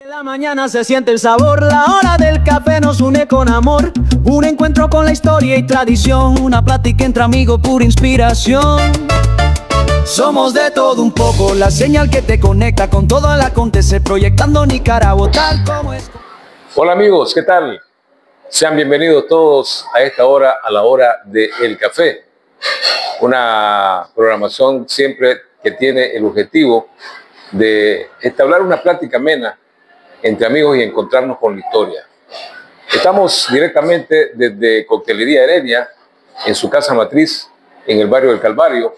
En la mañana se siente el sabor, la hora del café nos une con amor. Un encuentro con la historia y tradición, una plática entre amigos, pura inspiración. Somos de todo un poco, la señal que te conecta con todo el acontecer, proyectando Nicaragua tal como es. Hola amigos, ¿qué tal? Sean bienvenidos todos a esta hora, a la hora del café. Una programación siempre que tiene el objetivo de entablar una plática amena entre amigos y encontrarnos con la historia. Estamos directamente desde Coctelería Heredia, en su casa matriz, en el barrio del Calvario,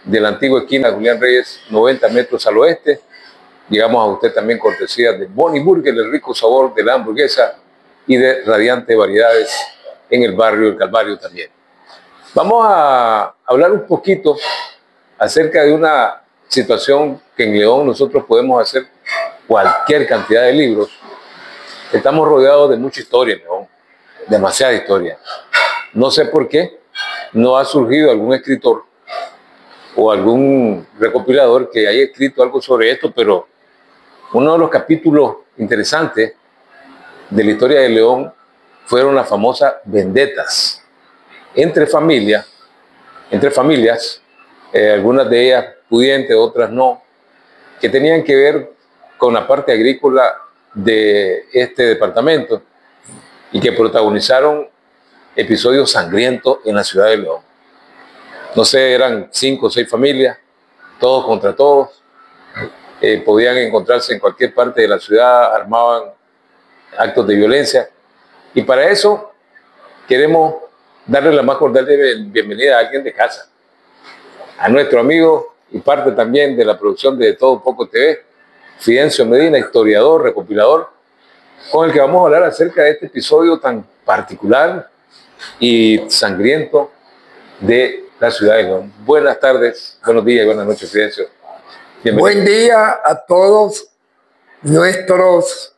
de la antigua esquina de Julián Reyes, 90 metros al oeste. Llegamos a usted también cortesía de Bonnie Burger, el rico sabor de la hamburguesa y de radiantes variedades en el barrio del Calvario también. Vamos a hablar un poquito acerca de una situación que en León nosotros podemos hacer cualquier cantidad de libros. Estamos rodeados de mucha historia en León, demasiada historia. No sé por qué no ha surgido algún escritor o algún recopilador que haya escrito algo sobre esto, pero uno de los capítulos interesantes de la historia de León fueron las famosas vendetas entre familias, algunas de ellas pudientes, otras no, que tenían que ver con la parte agrícola de este departamento y que protagonizaron episodios sangrientos en la ciudad de León. No sé, eran 5 o 6 familias, todos contra todos. Podían encontrarse en cualquier parte de la ciudad, armaban actos de violencia. Y para eso queremos darle la más cordial bienvenida a alguien de casa, a nuestro amigo y parte también de la producción de Todo Un Poco TV, Fidencio Medina, historiador, recopilador, con el que vamos a hablar acerca de este episodio tan particular y sangriento de la ciudad de León. Buenas tardes, buenos días y buenas noches, Fidencio. Bienvenido. Buen día a todos nuestros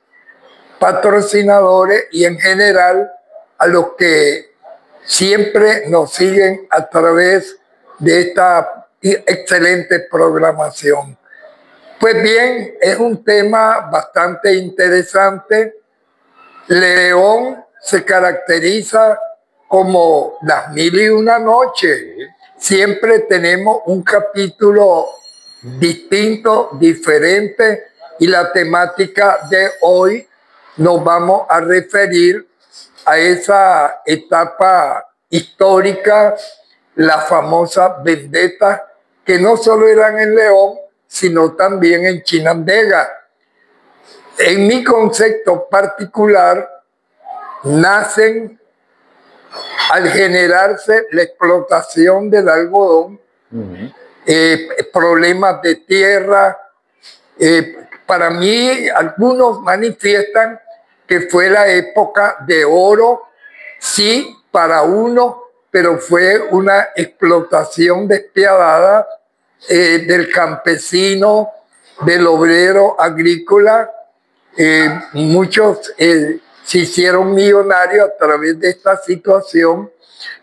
patrocinadores y en general a los que siempre nos siguen a través de esta excelente programación. Pues bien, es un tema bastante interesante. León se caracteriza como las 1001 noches. Siempre tenemos un capítulo distinto, diferente, y la temática de hoy nos vamos a referir a esa etapa histórica, la famosa vendetta, que no solo eran en León, sino también en Chinandega. En mi concepto particular, nacen al generarse la explotación del algodón, problemas de tierra. Para mí, algunos manifiestan que fue la época de oro, sí, para uno, pero fue una explotación despiadada del campesino, del obrero agrícola. Muchos se hicieron millonarios a través de esta situación,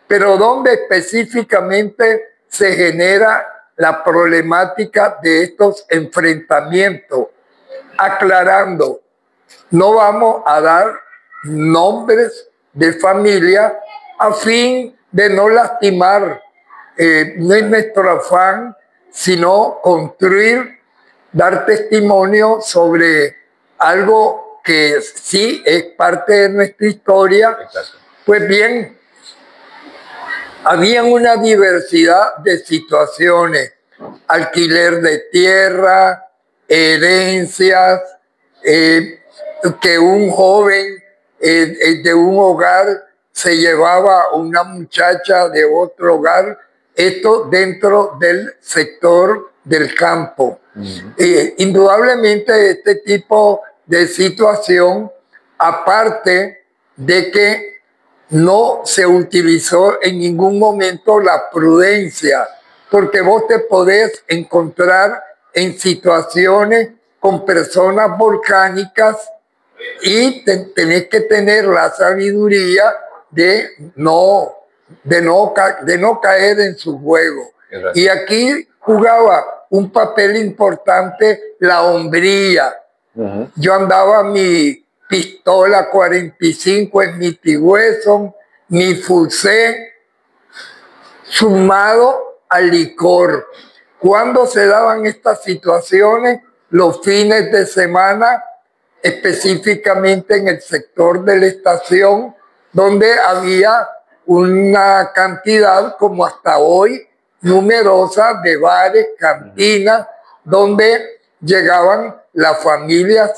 pero donde específicamente se genera la problemática de estos enfrentamientos. Aclarando, no vamos a dar nombres de familia a fin de no lastimar. No es nuestro afán, sino construir, dar testimonio sobre algo que sí es parte de nuestra historia. Exacto. Pues bien, había una diversidad de situaciones: alquiler de tierra, herencias, que un joven de un hogar se llevaba a una muchacha de otro hogar, esto dentro del sector del campo. Indudablemente este tipo de situación, aparte de que no se utilizó en ningún momento la prudencia, porque vos te podés encontrar en situaciones con personas volcánicas y tenés que tener la sabiduría de no caer en su juego. Y aquí jugaba un papel importante la hombría, Yo andaba mi pistola 45 Smith & Wesson, mi fusil, sumado al licor. Cuando se daban estas situaciones, los fines de semana, específicamente en el sector de la estación, donde había una cantidad, como hasta hoy, numerosa de bares, cantinas, donde llegaban las familias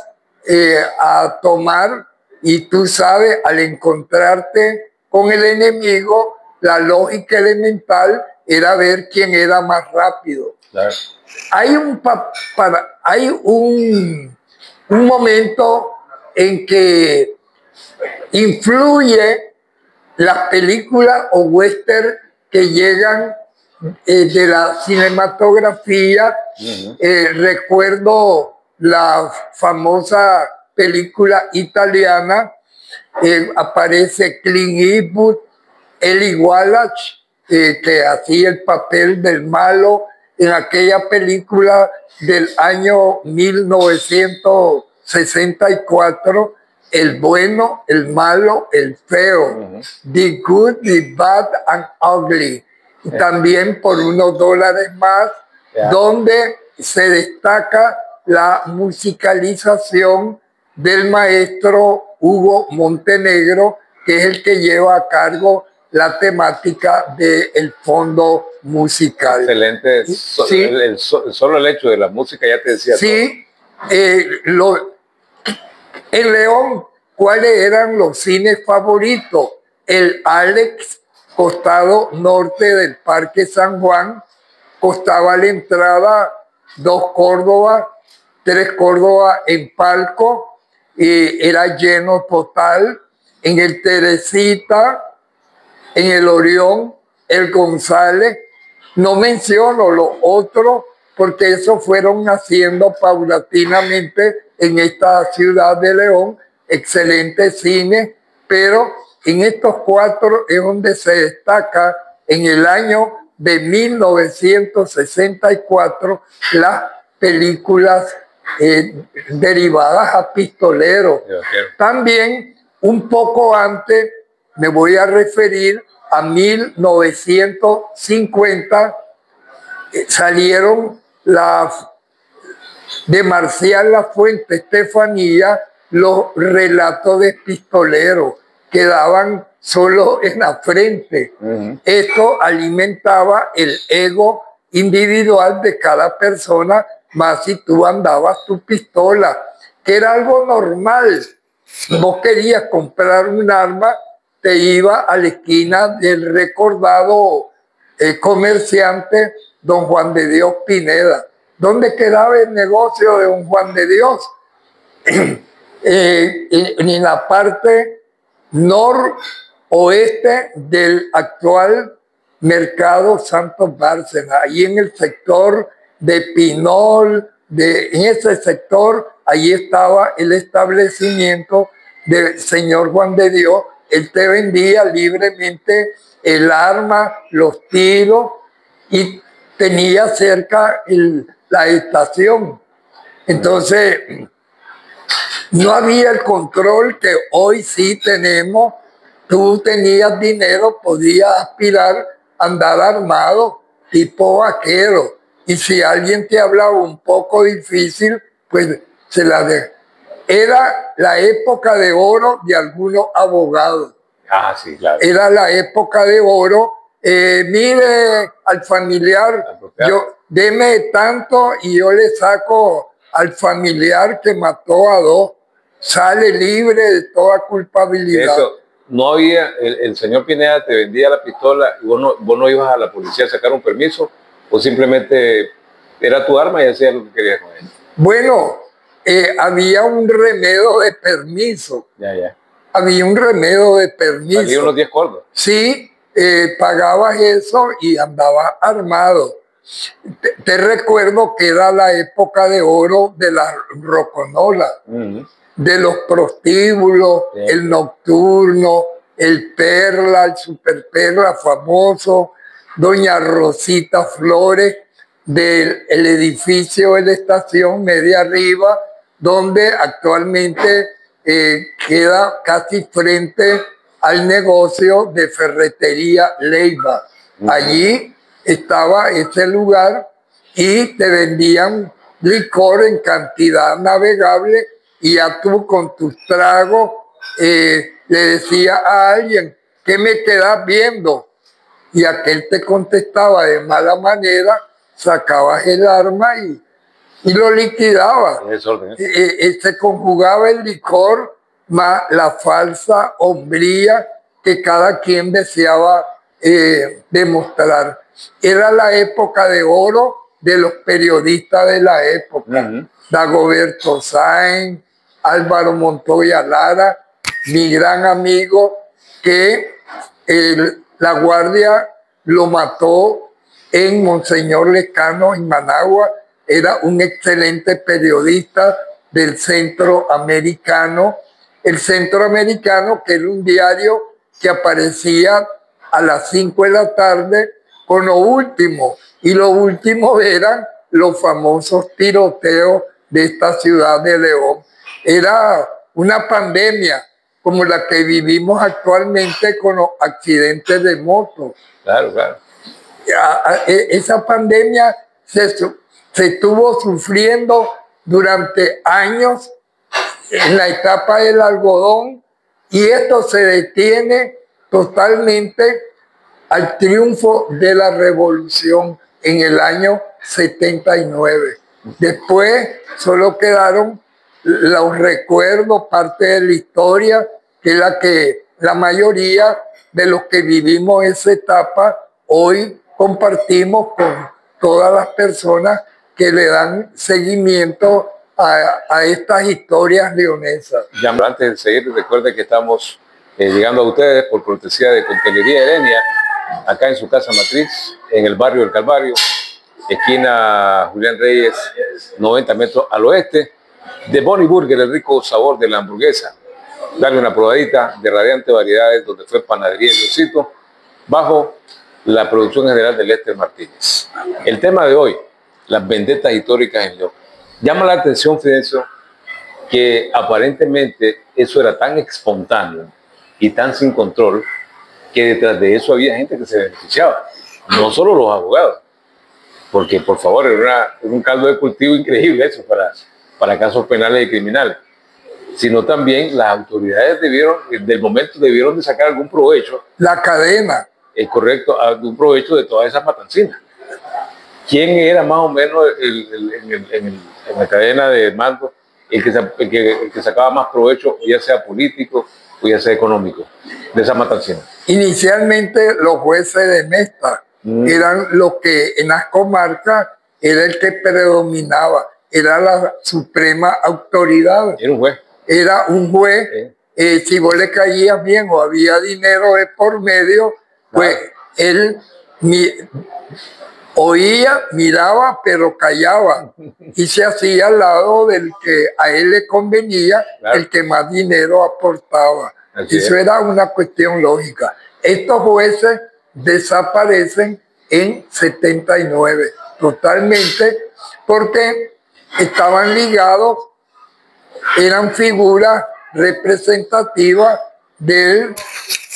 a tomar, y tú sabes, al encontrarte con el enemigo, la lógica elemental era ver quién era más rápido. Claro. Hay un momento en que influye las películas o western que llegan de la cinematografía. Recuerdo la famosa película italiana, aparece Clint Eastwood, Eli Wallach, que hacía el papel del malo en aquella película del año 1964, El bueno, el malo, el feo, The Good, The Bad and Ugly. También por unos dólares más, donde se destaca la musicalización del maestro Hugo Montenegro, que es el que lleva a cargo la temática del fondo musical. Excelente. Sí. Solo el hecho de la música ya te decía. Sí. En León, ¿cuáles eran los cines favoritos? El Alex, costado norte del Parque San Juan, costaba la entrada 2 Córdoba, 3 Córdoba en palco, era lleno total. En el Teresita, en el Orión, el González, no menciono los otros porque esos fueron haciendo paulatinamente en esta ciudad de León, excelente cine, pero en estos 4 es donde se destaca en el año de 1964 las películas derivadas a pistoleros. También un poco antes me voy a referir a 1950, salieron las de Marcial Lafuente Estefanía, los relatos de pistoleros, quedaban solo en la frente. Esto alimentaba el ego individual de cada persona, más si tú andabas tu pistola, que era algo normal. Vos querías comprar un arma, te iba a la esquina del recordado comerciante don Juan de Dios Pineda. ¿Dónde quedaba el negocio de don Juan de Dios? En la parte noroeste del actual mercado Santos Bárcena, ahí en el sector de Pinol, en ese sector, ahí estaba el establecimiento del señor Juan de Dios. Él te vendía libremente el arma, los tiros, y tenía cerca la estación. Entonces, no había el control que hoy sí tenemos. Tú tenías dinero, podías aspirar a andar armado, tipo vaquero. Y si alguien te hablaba un poco difícil, pues se la dejó. Era la época de oro de algunos abogados. Ah, sí, claro. Era la época de oro. Mire al familiar, deme tanto y yo le saco al familiar que mató a 2. Sale libre de toda culpabilidad. Eso, no había, el señor Pineda te vendía la pistola y vos no ibas a la policía a sacar un permiso, o simplemente era tu arma y hacías lo que querías con ella. Bueno, había un remedio de permiso. Ya. Había un remedio de permiso. Valía unos 10 cordos. Sí, pagabas eso y andabas armado. Te recuerdo que era la época de oro de la roconola, de los prostíbulos, el nocturno, el Perla, el Super Perla famoso, doña Rosita Flores, del edificio de la estación media arriba, donde actualmente queda casi frente al negocio de ferretería Leiva. Allí estaba ese lugar y te vendían licor en cantidad navegable y ya tú con tus tragos le decías a alguien, ¿qué me quedas viendo? Y aquel te contestaba de mala manera, sacabas el arma y lo liquidaba. Se conjugaba el licor más la falsa hombría que cada quien deseaba demostrar. Era la época de oro de los periodistas de la época. Dagoberto Sáenz, Álvaro Montoya Lara, mi gran amigo que la Guardia lo mató en Monseñor Lescano, en Managua. Era un excelente periodista del Centro Americano. El Centro Americano, que era un diario que aparecía a las 5 de la tarde con lo último. Y lo último eran los famosos tiroteos de esta ciudad de León. Era una pandemia como la que vivimos actualmente con los accidentes de moto. Claro, claro. Esa pandemia se estuvo sufriendo durante años en la etapa del algodón y esto se detiene totalmente al triunfo de la revolución en el año 79. Después solo quedaron los recuerdos, parte de la historia, que es la que la mayoría de los que vivimos esa etapa hoy compartimos con todas las personas que le dan seguimiento a estas historias leonesas. Ya, antes de seguir, recuerden que estamos llegando a ustedes por cortesía de Coctelería Heredia, acá en su casa matriz, en el barrio del Calvario, esquina Julián Reyes, 90 metros al oeste, de Bonnie Burger, el rico sabor de la hamburguesa. Darle una probadita de radiante variedades, donde fue Panadería El Diosito, bajo la producción general de Lester Martínez. El tema de hoy, las vendetas históricas en León. Llama la atención, Fidencio, que aparentemente eso era tan espontáneo y tan sin control que detrás de eso había gente que se beneficiaba, no solo los abogados, porque por favor era un caldo de cultivo increíble eso para casos penales y criminales, sino también las autoridades del momento debieron de sacar algún provecho. La cadena. Es correcto, algún provecho de todas esas matancinas. ¿Quién era más o menos en la cadena de mando el que sacaba más provecho, ya sea político o ya sea económico, de esa matancina? Inicialmente los jueces de Mesta eran los que en las comarcas era el que predominaba, era la suprema autoridad. Era un juez. Era un juez, si vos le caías bien o había dinero de por medio, pues él oía, miraba, pero callaba y se hacía al lado del que a él le convenía, el que más dinero aportaba. Eso era una cuestión lógica. Estos jueces desaparecen en 79 totalmente porque estaban ligados, eran figuras representativas del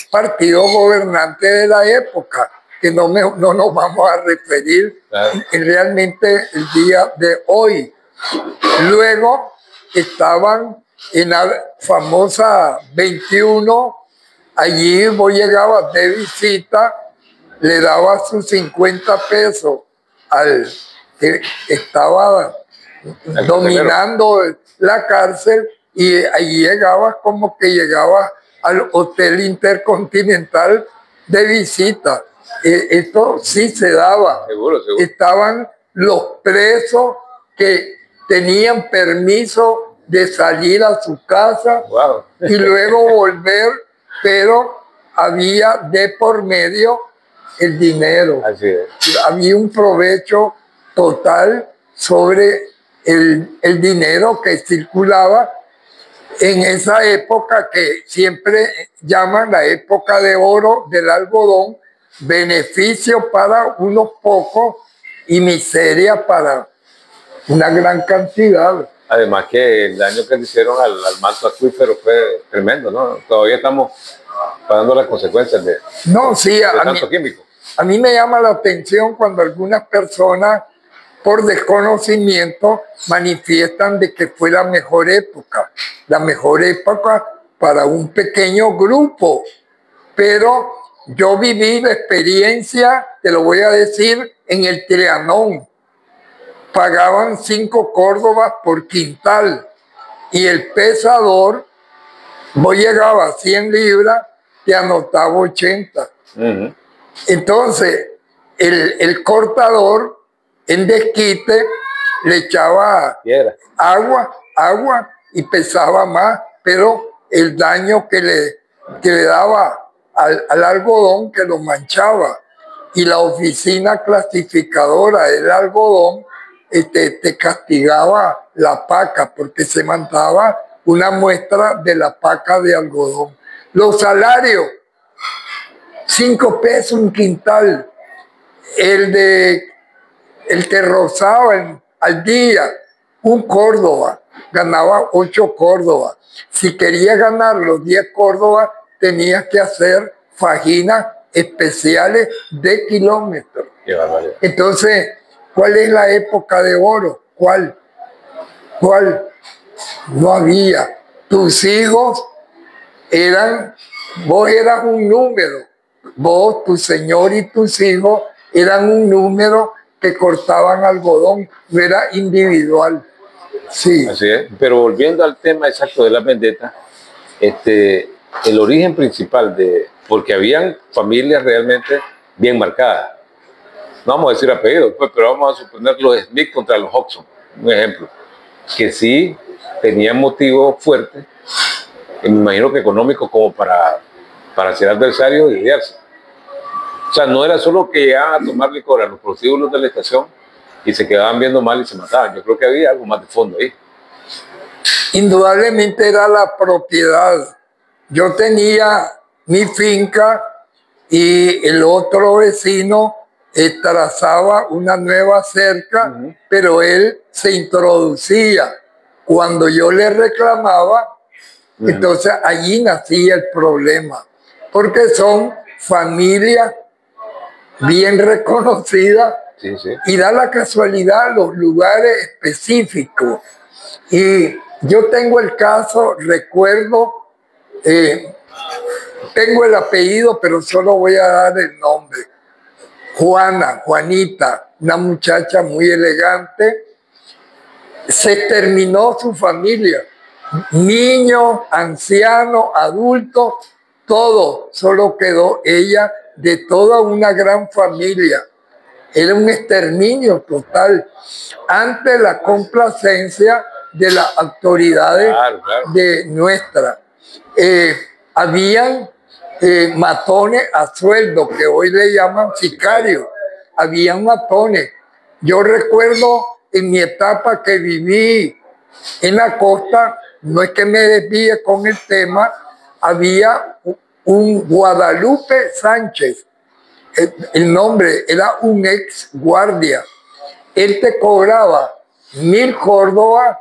partido gobernante de la época, que no nos vamos a referir realmente el día de hoy. Luego estaban en la famosa 21, allí vos llegabas de visita, le dabas sus 50 pesos al que estaba dominando la cárcel y allí llegabas como que llegabas al Hotel Intercontinental de visita. Esto sí se daba. Seguro, seguro. Estaban los presos que tenían permiso de salir a su casa y luego volver, pero había de por medio el dinero. Así es. Había un provecho total sobre el dinero que circulaba en esa época que siempre llaman la época de oro del algodón, beneficio para unos pocos y miseria para una gran cantidad. Además que el daño que le hicieron al manto acuífero fue tremendo, ¿no? Todavía estamos pagando las consecuencias de No, sí, tanto químico. A mí me llama la atención cuando algunas personas, por desconocimiento, manifiestan de que fue la mejor época para un pequeño grupo. Pero yo viví la experiencia, te lo voy a decir, en el Trianón. Pagaban 5 córdobas por quintal y el pesador, vos llegaba a 100 libras, te anotaba 80. Entonces, el cortador en desquite le echaba agua y pesaba más, pero el daño que le daba al algodón, que lo manchaba. Y la oficina clasificadora del algodón te castigaba la paca, porque se mandaba una muestra de la paca de algodón. Los salarios, 5 pesos un quintal. El que rozaba al día, 1 córdoba, ganaba 8 córdobas. Si quería ganar los 10 córdobas, tenía que hacer fajinas especiales de kilómetros. Entonces, ¿cuál es la época de oro? ¿Cuál? No había. Tus hijos vos eras un número. Vos, tu señor y tus hijos eran un número que cortaban algodón, no era individual. Sí. Así es. Pero volviendo al tema exacto de la vendetta, el origen principal porque habían familias realmente bien marcadas. No vamos a decir apellidos, pues, pero vamos a suponer los Smith contra los Hodgson, un ejemplo, que sí tenían motivos fuertes, me imagino que económicos, como para ser adversarios y lidiarse. O sea, no era solo que llegaban a tomar licor a los prostíbulos de la estación y se quedaban viendo mal y se mataban. Yo creo que había algo más de fondo ahí. Indudablemente era la propiedad. Yo tenía mi finca y el otro vecino trazaba una nueva cerca, pero él se introducía. Cuando yo le reclamaba, entonces allí nacía el problema, porque son familias bien reconocidas, y da la casualidad los lugares específicos. Y yo tengo el caso, recuerdo, tengo el apellido, pero solo voy a dar el nombre. Juanita, una muchacha muy elegante, se terminó su familia, niños, ancianos, adultos, todo, solo quedó ella de toda una gran familia. Era un exterminio total ante la complacencia de las autoridades de nuestra. Habían matones a sueldo, que hoy le llaman sicarios. Habían matones. Yo recuerdo en mi etapa que viví en la costa, no es que me desvíe con el tema, había un Guadalupe Sánchez. El nombre era un ex guardia. Él te cobraba 1000 córdobas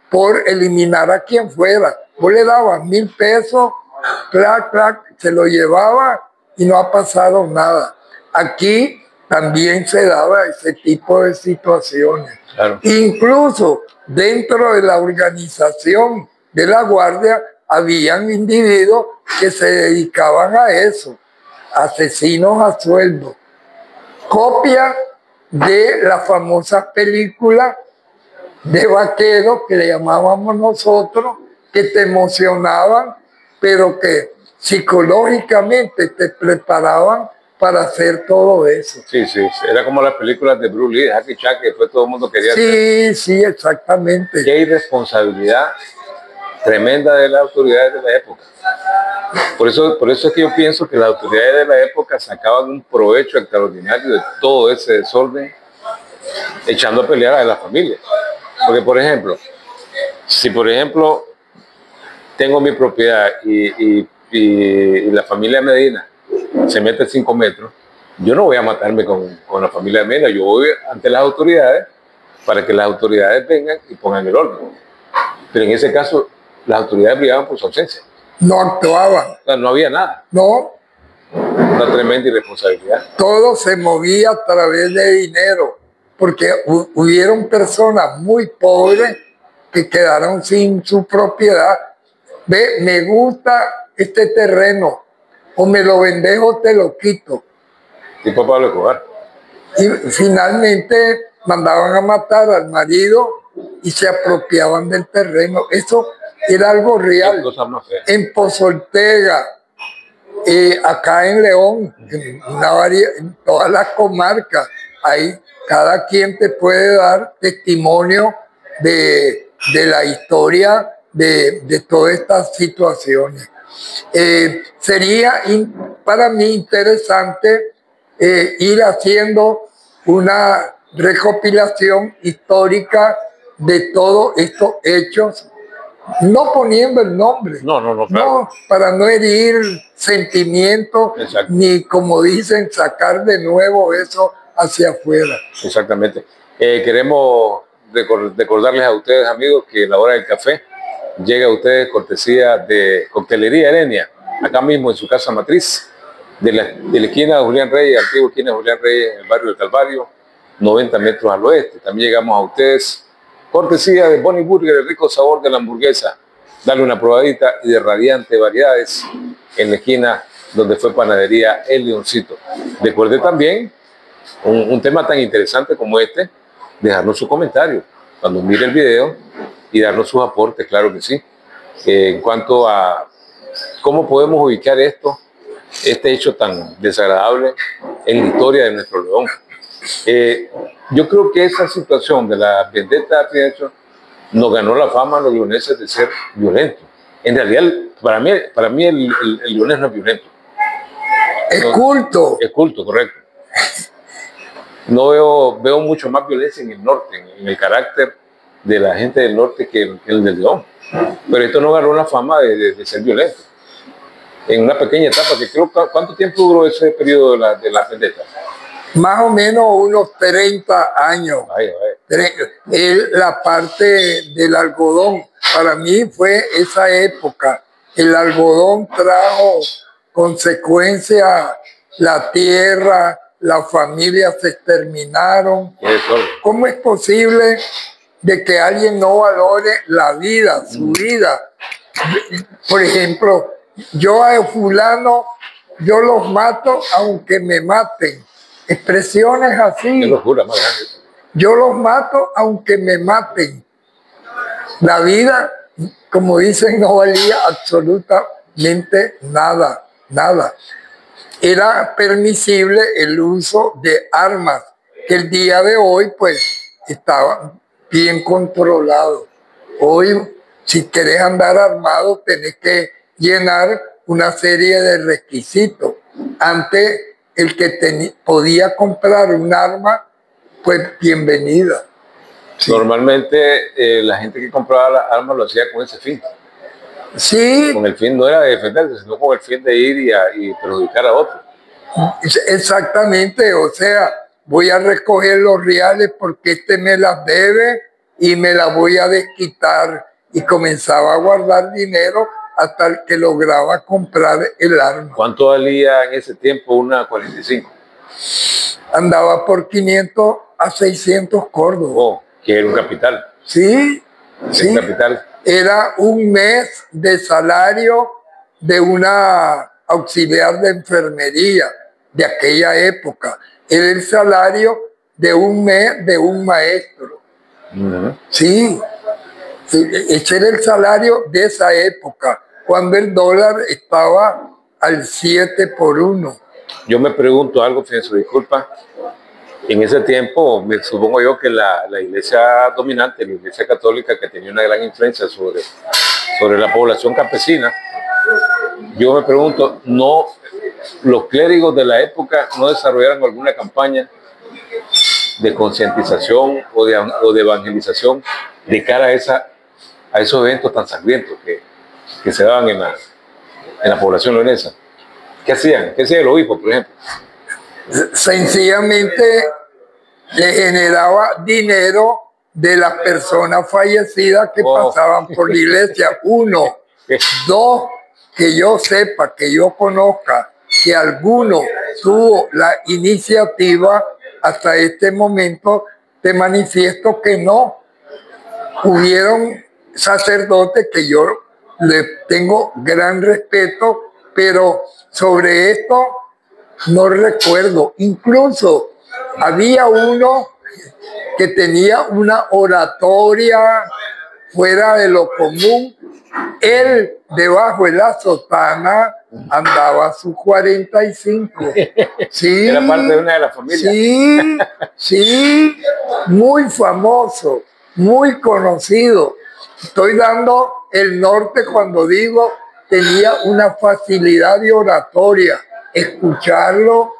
por eliminar a quien fuera. Vos le dabas 1000 pesos, clac, clac, se lo llevaba y no ha pasado nada. Aquí también se daba ese tipo de situaciones. Claro. Incluso dentro de la organización de la guardia habían individuos que se dedicaban a eso, asesinos a sueldo. Copia de la famosa película de vaqueros que le llamábamos nosotros, que te emocionaban, pero que psicológicamente te preparaban para hacer todo eso. Sí, era como las películas de Bruce Lee, de Jackie Chan, que después todo el mundo quería hacer. Sí, exactamente. Qué irresponsabilidad tremenda de las autoridades de la época. Por eso es que yo pienso que las autoridades de la época sacaban un provecho extraordinario de todo ese desorden, echando a pelear a las familias. Porque, por ejemplo, si por ejemplo tengo mi propiedad y la familia Medina se mete 5 metros, yo no voy a matarme con la familia Medina, yo voy ante las autoridades para que las autoridades vengan y pongan el orden. Pero en ese caso, las autoridades brillaban por su ausencia. No actuaban. O sea, no había nada. No, Una tremenda irresponsabilidad. todo se movía a través de dinero, porque hubieron personas muy pobres que quedaron sin su propiedad. Ve, me gusta este terreno, o me lo vendes o te lo quito. Tipo Pablo Escobar. Y finalmente mandaban a matar al marido y se apropiaban del terreno. Eso era algo real. Cosa más fea. En Pozo Ortega, acá en León, en todas las comarcas, ahí cada quien te puede dar testimonio de la historia de todas estas situaciones. Sería para mí interesante ir haciendo una recopilación histórica de todos estos hechos, no poniendo el nombre, Claro. no, para no herir sentimientos, Exacto. ni, como dicen, sacar de nuevo eso hacia afuera. Exactamente. Queremos recordarles a ustedes, amigos, que la hora del café llega a ustedes cortesía de Coctelería Herenia, acá mismo en su casa matriz, de la esquina de Julián Reyes, antigua esquina de Julián Reyes, en el barrio del Calvario, 90 metros al oeste. También llegamos a ustedes cortesía de Bonnie Burger, el rico sabor de la hamburguesa. Dale una probadita, y de Radiante Variedades en la esquina donde fue Panadería El Leoncito. Recuerde también un tema tan interesante como este, dejarnos su comentario cuando mire el video y darnos sus aportes, claro que sí. En cuanto a cómo podemos ubicar este hecho tan desagradable en la historia de nuestro León. Yo creo que esa situación de la vendetta de hecho nos ganó la fama a los leoneses de ser violentos. En realidad, para mí el leonés no es violento. Es culto. Es culto, correcto. No veo mucho más violencia en el norte, en el carácter de la gente del norte que el del León. Pero esto no ganó la fama de ser violento. En una pequeña etapa, que creo, ¿cuánto tiempo duró ese periodo de la vendetta? Más o menos unos 30 años. Vaya. La parte del algodón, para mí fue esa época. El algodón trajo consecuencias, la tierra, las familias se exterminaron. ¿Cómo es posible de que alguien no valore la vida, su vida? Por ejemplo, yo a fulano, yo los mato aunque me maten. Expresiones así. Qué locura más grande. Yo los mato aunque me maten. La vida, como dicen, no valía absolutamente nada, nada. Era permisible el uso de armas, que el día de hoy pues estaba bien controlado. Hoy, si querés andar armado, tenés que llenar una serie de requisitos. Antes, el que podía comprar un arma, pues bienvenida. Sí. Normalmente la gente que compraba las armas lo hacía con ese fin. Sí. Con el fin no era de defenderse, sino con el fin de ir y perjudicar a otros. Exactamente, o sea, voy a recoger los reales porque este me las debe y me las voy a desquitar. Y comenzaba a guardar dinero hasta que lograba comprar el arma. ¿Cuánto valía en ese tiempo una 45? Andaba por 500 a 600 córdobas. Oh, que era un capital. Sí, sí. Capital. Era un mes de salario de una auxiliar de enfermería de aquella época. Era el salario de un mes de un maestro. Sí, ese era el salario de esa época, cuando el dólar estaba al 7 por 1. Yo me pregunto algo, Fienzo, disculpa. En ese tiempo, me supongo yo que la iglesia dominante, la iglesia católica, que tenía una gran influencia sobre la población campesina, yo me pregunto, ¿no los clérigos de la época no desarrollaron alguna campaña de concientización o de evangelización de cara a esos eventos tan sangrientos que se daban en la población leonesa? ¿Qué hacían? ¿Qué hacía el obispo, por ejemplo? Sencillamente le generaba dinero de las personas fallecidas que pasaban por la iglesia. Uno. Dos, que yo sepa, que yo conozca que alguno tuvo la iniciativa hasta este momento, te manifiesto que no. Hubieron sacerdotes que yo le tengo gran respeto, pero sobre esto no recuerdo. Incluso había uno que tenía una oratoria fuera de lo común. Él, debajo de la sotana, andaba a sus 45. Sí, era parte de una de las familias. Sí, sí, muy famoso, muy conocido. Estoy dando el norte cuando digo tenía una facilidad de oratoria. Escucharlo,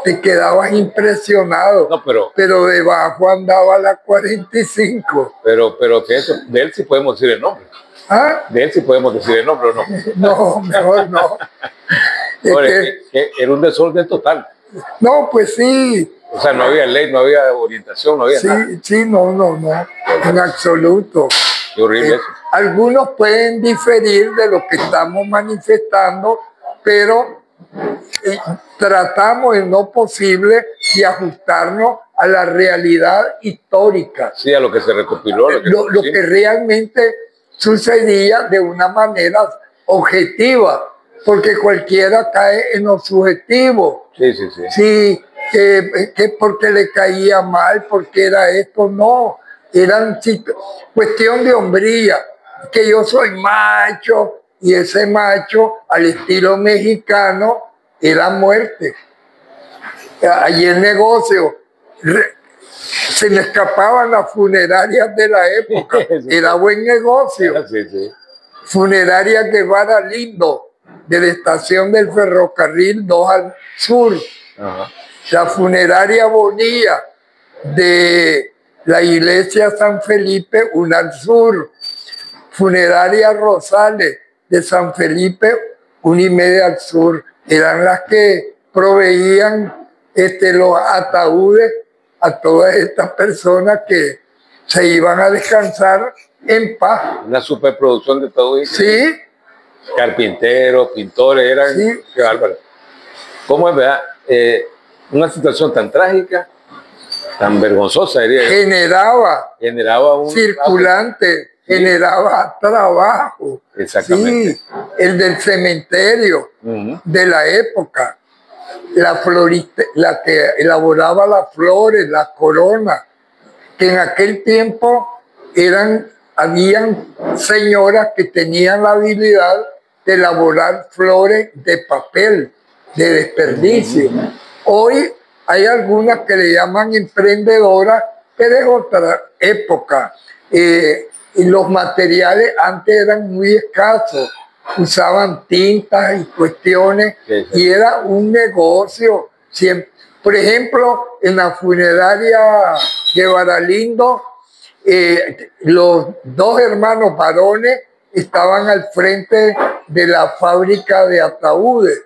te quedabas impresionado. No, pero debajo andaba a las 45. Pero que eso, de él sí podemos decir el nombre. ¿Ah? De él sí podemos decir el nombre, ¿o no? No, mejor no. Que era un desorden total. No, pues sí. O sea, no había ley, no había orientación, no había nada. Sí, no, en absoluto. Qué horrible eso. Algunos pueden diferir de lo que estamos manifestando, pero tratamos en lo posible de ajustarnos a la realidad histórica. Sí, a lo que se recopiló. Lo que realmente sucedía de una manera objetiva, porque cualquiera cae en lo subjetivo. Sí. Sí, que porque le caía mal, porque era esto, no. Eran cuestión de hombría, que yo soy macho, y ese macho, al estilo mexicano, era muerte. Allí el negocio, se me escapaban las funerarias de la época, era buen negocio. Sí. Funeraria Guevara Lindo, de la estación del ferrocarril 2 al sur. Ajá. La funeraria Bonilla, de la iglesia San Felipe 1 al sur. Funeraria Rosales, de San Felipe 1,5 al sur. Eran las que proveían los ataúdes a todas estas personas que se iban a descansar en paz. Una superproducción de todo eso. Sí. Carpinteros, pintores, eran... Sí. Qué bárbaro. ¿Cómo es, verdad? Una situación tan trágica, tan vergonzosa, diría yo. Generaba un... circulante, generaba trabajo. Exactamente. Sí, el del cementerio de la época. La florista, la que elaboraba las flores, las coronas, que en aquel tiempo habían señoras que tenían la habilidad de elaborar flores de papel, de desperdicio. Hoy hay algunas que le llaman emprendedoras, pero es otra época. Y los materiales antes eran muy escasos. Usaban tintas y cuestiones, y era un negocio. Siempre. Por ejemplo, en la funeraria Guevara Lindo, los dos hermanos varones estaban al frente de la fábrica de ataúdes,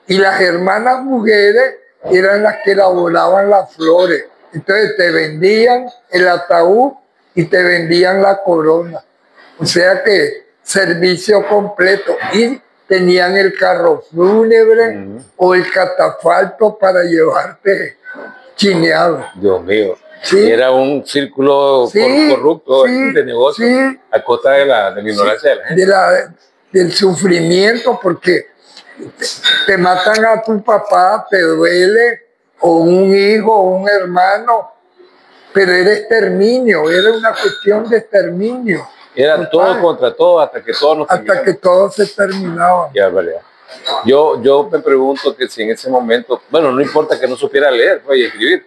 y las hermanas mujeres eran las que elaboraban las flores. Entonces te vendían el ataúd y te vendían la corona. O sea que servicio completo, y tenían el carro fúnebre o el catafalco para llevarte chineado. Dios mío. Sí. Era un círculo corrupto de negocio a costa de la ignorancia de la gente. Del sufrimiento, porque te matan a tu papá, te duele, o un hijo, o un hermano, pero era exterminio, era una cuestión de exterminio. Era todo contra todo hasta que todo nos terminaba. Hasta que todo se terminaba. Qué barbaridad. Yo me pregunto que si en ese momento, bueno, no importa que no supiera leer y escribir,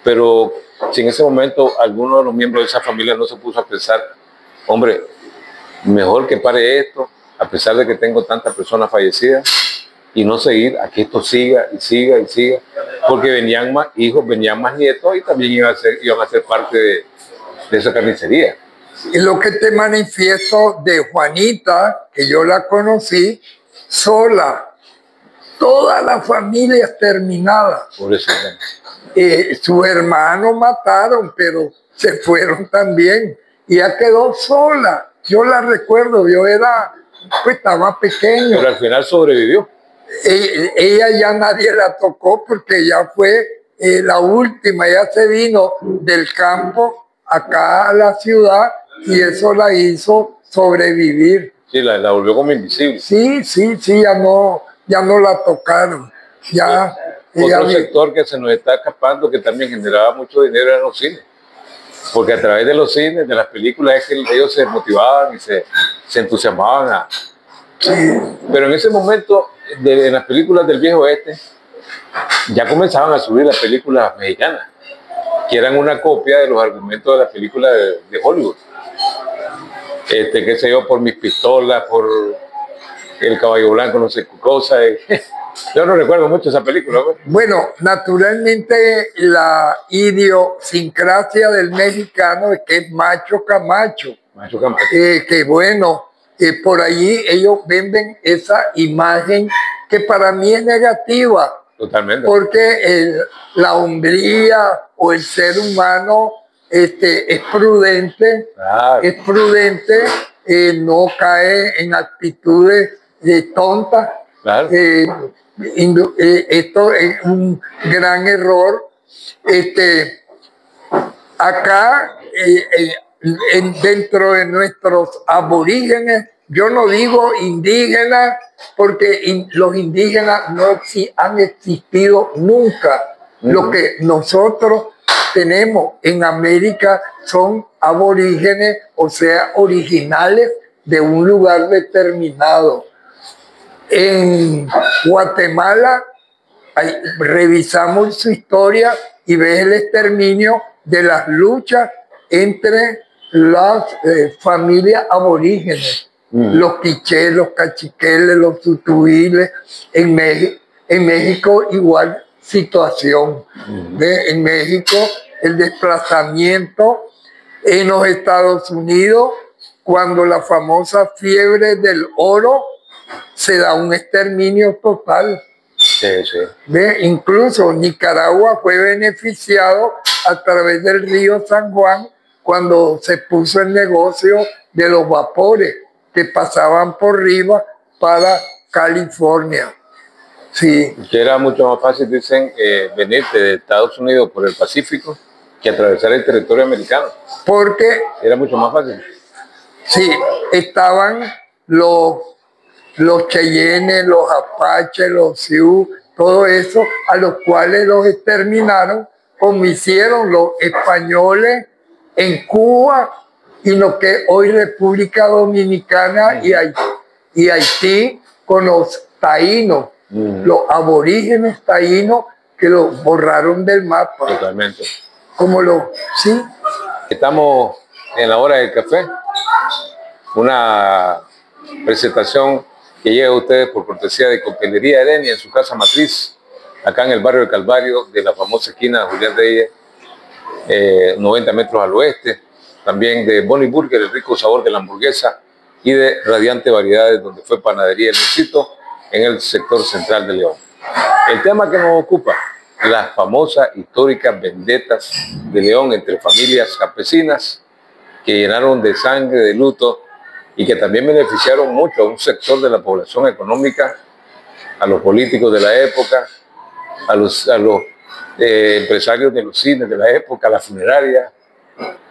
pero si en ese momento alguno de los miembros de esa familia no se puso a pensar, hombre, mejor que pare esto, a pesar de que tengo tantas personas fallecidas, y no seguir a que esto siga y siga y siga, porque venían más hijos, venían más nietos, y también iban a ser parte de esa carnicería. Es lo que te manifiesto de Juanita, que yo la conocí sola. toda la familia exterminada. Por eso. Sus hermanos mataron, pero se fueron también. Y ella quedó sola. Yo la recuerdo, yo pues estaba pequeño. Pero al final sobrevivió. Ella ya nadie la tocó porque ella fue la última. Ella se vino del campo acá a la ciudad y eso la hizo sobrevivir. Sí, la volvió como invisible. Sí, ya no la tocaron. Ya, otro sector que se nos está escapando, que también generaba mucho dinero, eran los cines. Porque a través de los cines, de las películas, es que ellos se motivaban y se entusiasmaban. Sí. Pero en ese momento, en las películas del viejo oeste, ya comenzaban a subir las películas mexicanas, que eran una copia de los argumentos de las películas de Hollywood. Qué sé yo, por Mis Pistolas, por El Caballo Blanco, no sé qué cosa. Yo no recuerdo mucho esa película. ¿No? Bueno, naturalmente la idiosincrasia del mexicano es que es macho camacho. Macho camacho. Que bueno, por allí ellos venden esa imagen que para mí es negativa. Totalmente. Porque la hombría o el ser humano es prudente, claro. Es prudente, no cae en actitudes tontas. Claro. Esto es un gran error. Acá, dentro de nuestros aborígenes, yo no digo indígenas, porque los indígenas no han existido nunca. Lo que nosotros tenemos en América son aborígenes, o sea, originales de un lugar determinado. En Guatemala revisamos su historia y ves el exterminio de las luchas entre las familias aborígenes, los quichés, los cachiqueles, los tutuiles. En México igual situación. En México el desplazamiento, en los Estados Unidos, cuando la famosa fiebre del oro, se da un exterminio total. Sí. Incluso Nicaragua fue beneficiado a través del río San Juan cuando se puso el negocio de los vapores que pasaban por arriba para California. Sí. Que era mucho más fácil, dicen, venir de Estados Unidos por el Pacífico que atravesar el territorio americano. Porque era mucho más fácil. Sí, estaban los Cheyennes, los Apaches, los Sioux, todo eso, a los cuales los exterminaron, como hicieron los españoles en Cuba y lo que hoy República Dominicana y Haití con los taínos, los aborígenes taínos que los borraron del mapa. Totalmente. Sí. Estamos en la hora del café, una presentación que llega a ustedes por cortesía de Coctelería Edenia en su casa matriz, acá en el barrio del Calvario, de la famosa esquina Julián Reyes, 90 metros al oeste, también de Bonnie Burger, el rico sabor de la hamburguesa, y de Radiante Variedades, donde fue Panadería El Éxito, en el sector central de León. El tema que nos ocupa, las famosas históricas vendetas de León entre familias campesinas que llenaron de sangre, de luto, y que también beneficiaron mucho a un sector de la población económica, a los políticos de la época, a los empresarios de los cines de la época, a la funeraria,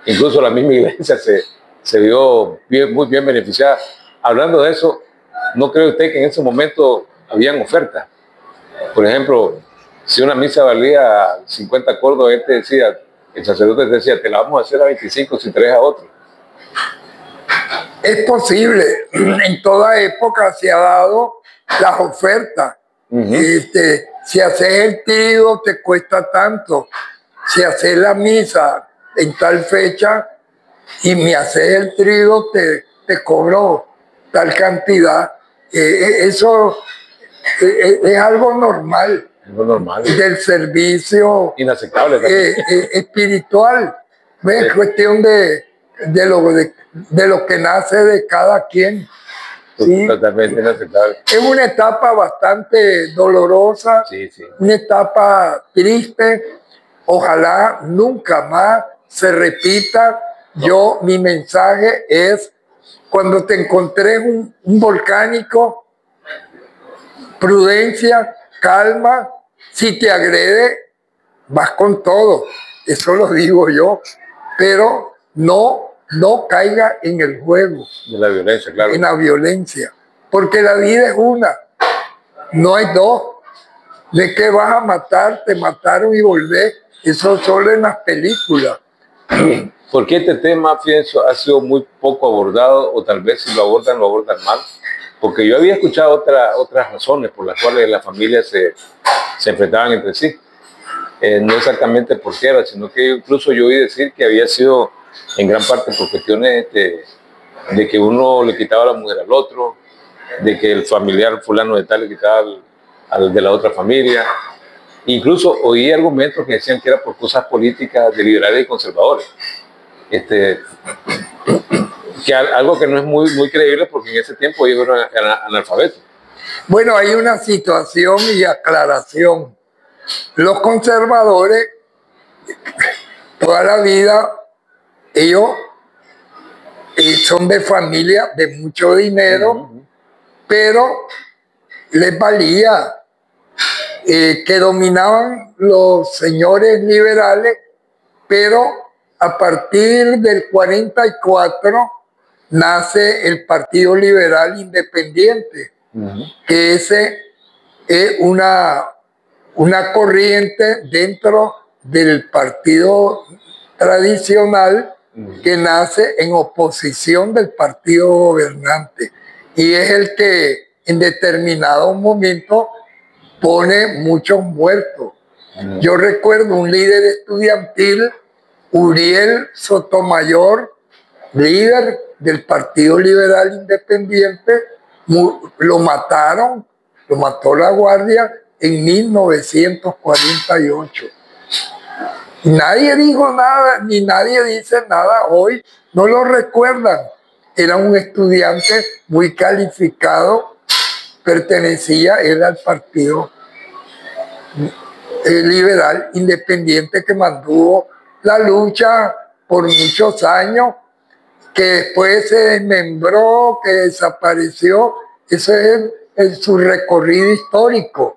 incluso la misma iglesia se vio muy bien beneficiada. Hablando de eso, ¿no cree usted que en ese momento habían ofertas? Por ejemplo, si una misa valía 50 córdobas, el sacerdote decía, te la vamos a hacer a 25 si traes a otro. Es posible, en toda época se ha dado las ofertas. Si haces el trigo te cuesta tanto, si haces la misa en tal fecha y me haces el trigo te cobro tal cantidad. Eso es algo normal. Algo normal. Del servicio inaceptable espiritual. Es cuestión de lo que nace de cada quien. Sí. Totalmente inaceptable. Es una etapa bastante dolorosa, Sí, sí. una etapa triste. Ojalá nunca más se repita. No. Mi mensaje es, cuando te encontrés un volcánico, prudencia, calma. Si te agrede, vas con todo. Eso lo digo yo. Pero no caiga en el juego. De la violencia, claro. En la violencia. Porque la vida es una. No hay dos. ¿De qué vas a matar? Te mataron y volvés. Eso solo en las películas. ¿Por qué este tema, pienso, ha sido muy poco abordado, o tal vez si lo abordan mal? Porque yo había escuchado otras razones por las cuales las familias se enfrentaban entre sí. No exactamente por qué era, sino que incluso yo oí decir que había sido en gran parte por cuestiones de que uno le quitaba la mujer al otro, de que el familiar fulano de tal le quitaba al de la otra familia. Incluso oí argumentos que decían que era por cosas políticas de liberales y conservadores. Que algo que no es muy creíble, porque en ese tiempo ellos eran analfabetos. Bueno, hay una situación y aclaración. Los conservadores, toda la vida, ellos son de familia de mucho dinero, pero les valía que dominaban los señores liberales, pero a partir del 44 nace el Partido Liberal Independiente, que ese es una corriente dentro del partido tradicional que nace en oposición del partido gobernante, y es el que en determinado momento pone muchos muertos. Yo recuerdo un líder estudiantil, Uriel Sotomayor, líder del Partido Liberal Independiente, lo mataron, lo mató la Guardia en 1948. Nadie dijo nada, ni nadie dice nada hoy, no lo recuerdan. Era un estudiante muy calificado, pertenecía él al Partido Liberal Independiente, que mantuvo la lucha por muchos años, que después se desmembró, que desapareció. Ese es su recorrido histórico,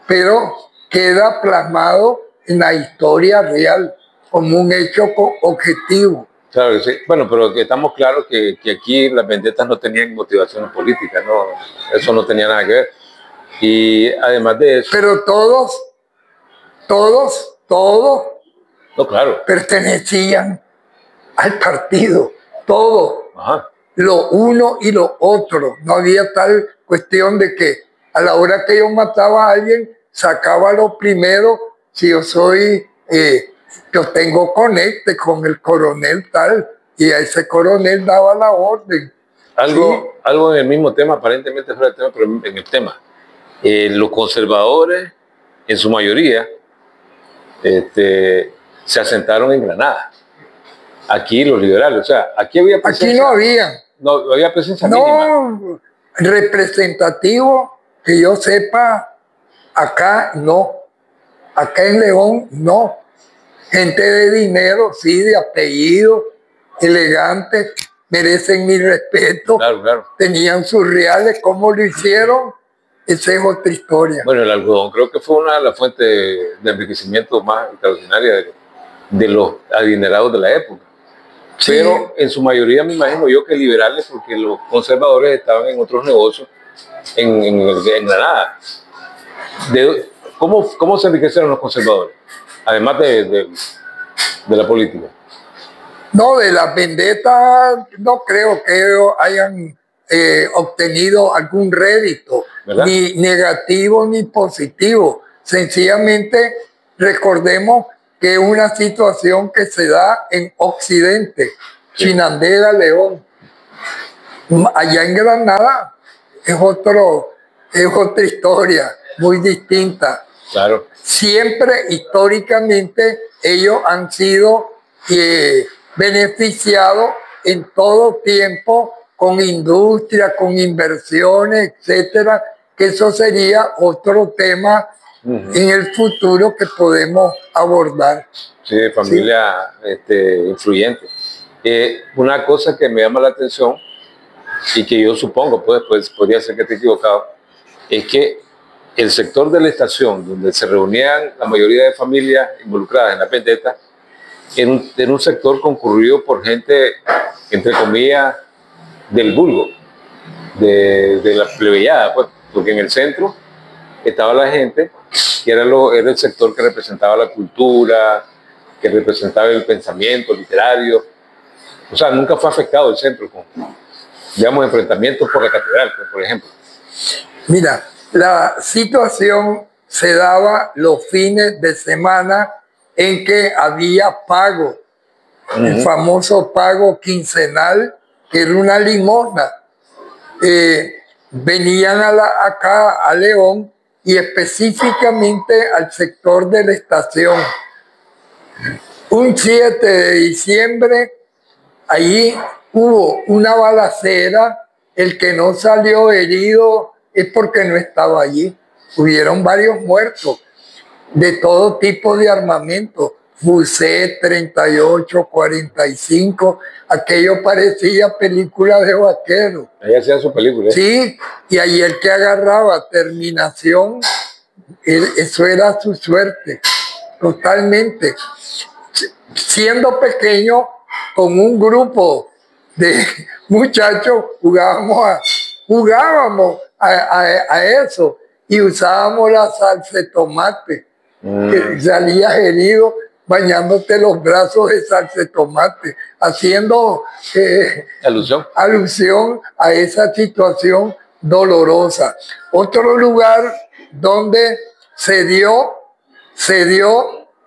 pero queda plasmado en la historia real como un hecho objetivo. Claro que sí. Bueno, pero que estamos claros que aquí las vendetas no tenían motivaciones políticas, ¿no? Eso no tenía nada que ver. Y además de eso... Pero todos no, claro, pertenecían al partido, todos. Ajá. Lo uno y lo otro. No había tal cuestión de que a la hora que yo mataba a alguien, sacaba lo primero. Si yo soy, yo tengo conecte con el coronel tal, y a ese coronel daba la orden. Algo en el mismo tema, aparentemente fuera del tema, pero en el tema. Los conservadores, en su mayoría, se asentaron en Granada. Aquí los liberales, o sea, aquí había presencia. Aquí no había. No había presencia mínima. No, representativo, que yo sepa, acá no. Acá en León no. Gente de dinero, sí, de apellido, elegantes, merecen mi respeto. Claro, claro. Tenían sus reales, ¿cómo lo hicieron? Esa es otra historia. Bueno, el algodón creo que fue una de las fuentes de enriquecimiento más extraordinarias de los adinerados de la época. Sí. Pero en su mayoría me imagino yo que liberales, porque los conservadores estaban en otros negocios en Granada. ¿Cómo se enriquecieron los conservadores? Además de la política. No, de las vendetas no creo que ellos hayan obtenido algún rédito, ¿verdad? Ni negativo ni positivo. Sencillamente recordemos que es una situación que se da en Occidente, sí. Chinandega, León. Allá en Granada es otra historia muy distinta. Claro. Siempre históricamente ellos han sido beneficiados en todo tiempo con industria, con inversiones, etcétera, que eso sería otro tema en el futuro que podemos abordar. Sí, de familia influyente. Una cosa que me llama la atención y que yo supongo, pues podría ser que esté equivocado, es que el sector de la estación, donde se reunían la mayoría de familias involucradas en la vendetta, era un sector concurrido por gente, entre comillas, del vulgo, de la plebeyada, pues, porque en el centro estaba la gente que era el sector que representaba la cultura, que representaba el pensamiento literario. O sea, nunca fue afectado el centro con, digamos, enfrentamientos por la catedral, por ejemplo. Mira, la situación se daba los fines de semana en que había pago, el famoso pago quincenal, que era una limosna. Venían acá a León y específicamente al sector de la estación. Un 7 de diciembre, allí hubo una balacera. El que no salió herido es porque no estaba allí. Hubieron varios muertos de todo tipo de armamento, Fusé 38, 45, aquello parecía película de vaqueros. Ahí hacían su película. Sí, y ahí el que agarraba terminación, eso era su suerte, totalmente. Siendo pequeño, con un grupo de muchachos jugábamos a eso y usábamos la salsa de tomate. Que salías herido bañándote los brazos de salsa de tomate, haciendo alusión a esa situación dolorosa. Otro lugar donde se dio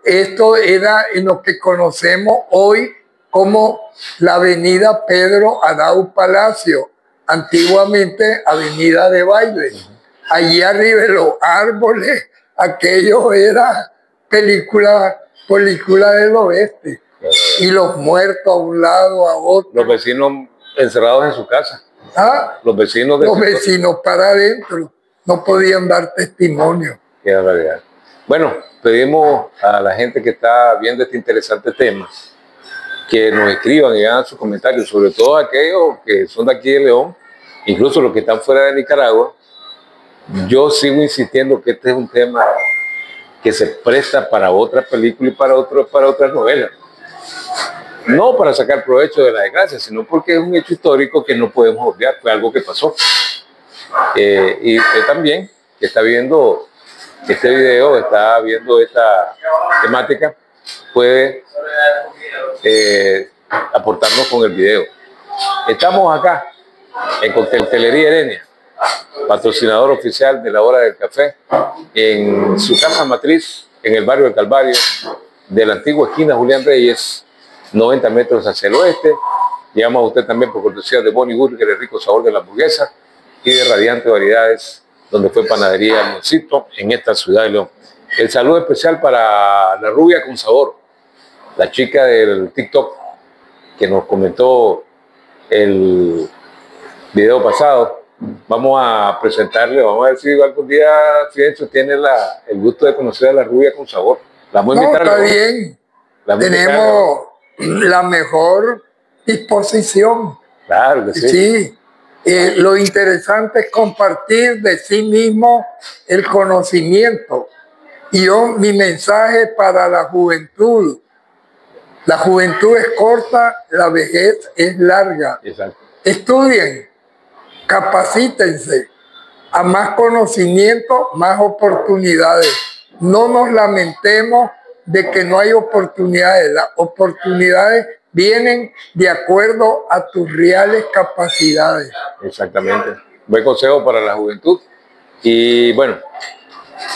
esto era en lo que conocemos hoy como la avenida Pedro Arau Palacio, antiguamente avenida de baile. Allí arriba de los árboles, aquello era película del oeste. Y los muertos a un lado, a otro. Los vecinos encerrados en su casa. ¿Ah? Los vecinos para adentro. No podían dar testimonio. Qué barbaridad. Bueno, pedimos a la gente que está viendo este interesante tema que nos escriban y hagan sus comentarios, sobre todo aquellos que son de aquí de León, incluso los que están fuera de Nicaragua. Yo sigo insistiendo que este es un tema que se presta para otra película y para otras novelas. No para sacar provecho de la desgracia, sino porque es un hecho histórico que no podemos obviar, fue algo que pasó. Y usted también, que está viendo este video, está viendo esta temática, puede aportarnos con el video. Estamos acá en Coctelería Herenia, patrocinador oficial de la Hora del Café, en su casa matriz, en el barrio del Calvario, de la antigua esquina Julián Reyes, 90 metros hacia el oeste. Llama a usted también por cortesía de Bonnie Burger, el rico sabor de la hamburguesa, y de Radiante Variedades, donde fue Panadería Leoncito, en esta ciudad de León. El saludo especial para la rubia con sabor, la chica del TikTok, que nos comentó el video pasado. Vamos a presentarle, vamos a ver si algún día Fidencio tiene el gusto de conocer a la rubia con sabor. La vamos a invitar. Está bien. Tenemos la mejor disposición. Claro que sí. Sí. Lo interesante es compartir de sí mismo el conocimiento. Y mi mensaje para la juventud: la juventud es corta, la vejez es larga. Exacto. Estudien, capacítense. A más conocimiento, más oportunidades. No nos lamentemos de que no hay oportunidades. Las oportunidades vienen de acuerdo a tus reales capacidades. Exactamente. Buen consejo para la juventud. Y bueno,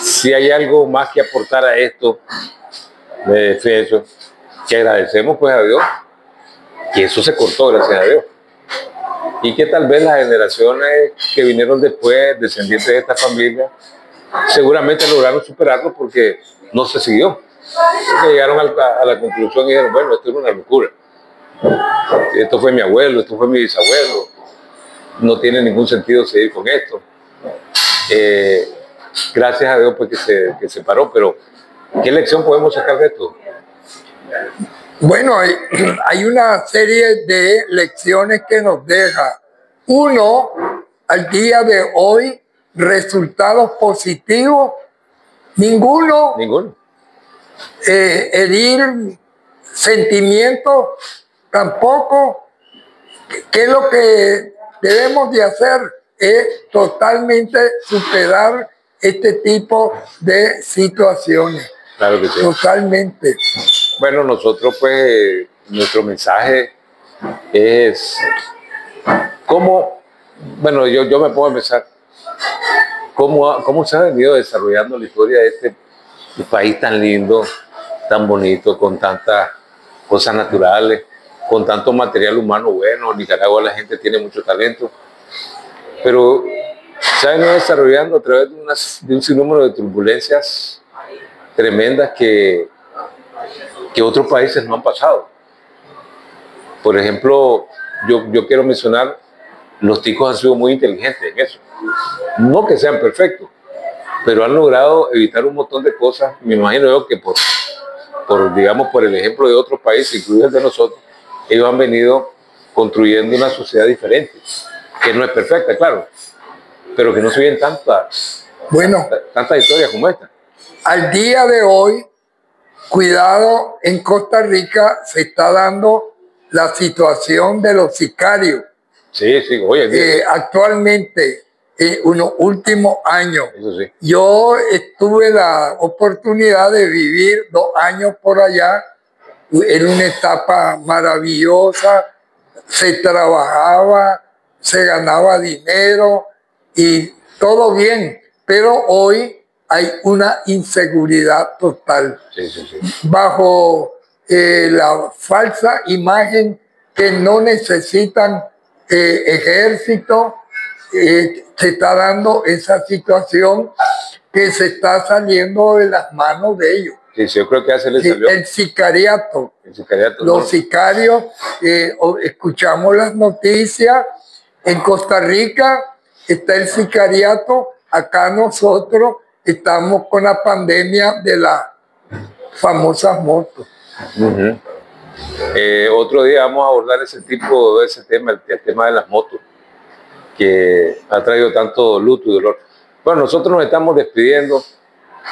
si hay algo más que aportar a esto, Fidencio, que agradecemos pues a Dios, que eso se cortó, gracias a Dios. Y que tal vez las generaciones que vinieron después, descendientes de esta familia, seguramente lograron superarlo porque no se siguió. Porque llegaron a la conclusión y dijeron, bueno, esto era una locura. Esto fue mi abuelo, esto fue mi bisabuelo. no tiene ningún sentido seguir con esto. Gracias a Dios pues que se paró, pero ¿qué lección podemos sacar de esto? Bueno, hay una serie de lecciones que nos deja. Uno, al día de hoy, resultados positivos, ninguno. Herir sentimientos, tampoco. ¿Qué es lo que debemos de hacer? Es totalmente superar este tipo de situaciones. Claro que sí. Totalmente. Bueno, nosotros pues, nuestro mensaje es cómo, bueno, yo me puedo empezar, cómo se ha venido desarrollando la historia de este país tan lindo, tan bonito, con tantas cosas naturales, con tanto material humano bueno. En Nicaragua la gente tiene mucho talento, pero se ha venido desarrollando a través de un sinnúmero de turbulencias tremendas que otros países no han pasado. Por ejemplo, yo quiero mencionar, los ticos han sido muy inteligentes en eso. No que sean perfectos, pero han logrado evitar un montón de cosas. Me imagino yo que digamos, por el ejemplo de otros países, incluidos el de nosotros, ellos han venido construyendo una sociedad diferente, que no es perfecta, claro, pero que no se viven tantas historias como esta. Al día de hoy, cuidado, en Costa Rica se está dando la situación de los sicarios. Sí, oye. Actualmente, en unos últimos años, eso sí. Yo tuve la oportunidad de vivir 2 años por allá. Era una etapa maravillosa, se trabajaba, se ganaba dinero y todo bien, pero hoy hay una inseguridad total. Sí. Bajo la falsa imagen que no necesitan ejército, se está dando esa situación que se está saliendo de las manos de ellos. Sí, yo creo que hace le salió. El sicariato. ¿no? Los sicarios, escuchamos las noticias, en Costa Rica está el sicariato, acá nosotros estamos con la pandemia de las famosas motos. Otro día vamos a abordar ese tema, el tema de las motos, que ha traído tanto luto y dolor. Bueno, nosotros nos estamos despidiendo,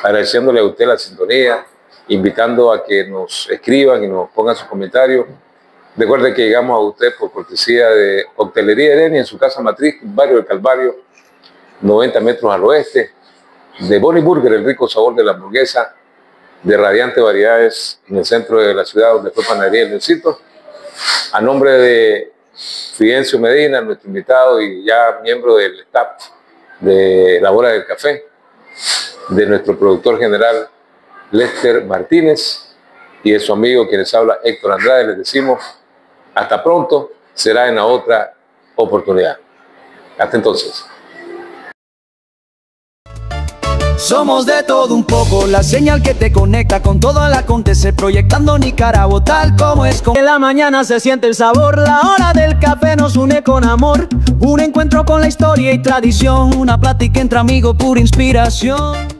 agradeciéndole a usted la sintonía, invitando a que nos escriban y nos pongan sus comentarios. Recuerde que llegamos a usted por cortesía de Coctelería Edeni en su casa matriz, barrio del Calvario, 90 metros al oeste, de Bonnie Burger, el rico sabor de la hamburguesa, de Radiante Variedades en el centro de la ciudad, donde fue Panadería El Leoncito. A nombre de Fidencio Medina, nuestro invitado y ya miembro del staff de La Hora del Café, de nuestro productor general Lester Martínez y de su amigo quien les habla Héctor Andrade, les decimos hasta pronto, será en la otra oportunidad. Hasta entonces. Somos de todo un poco, la señal que te conecta con todo el acontecer, proyectando Nicaragua tal como es. En la mañana se siente el sabor, la hora del café nos une con amor. Un encuentro con la historia y tradición, una plática entre amigos, pura inspiración.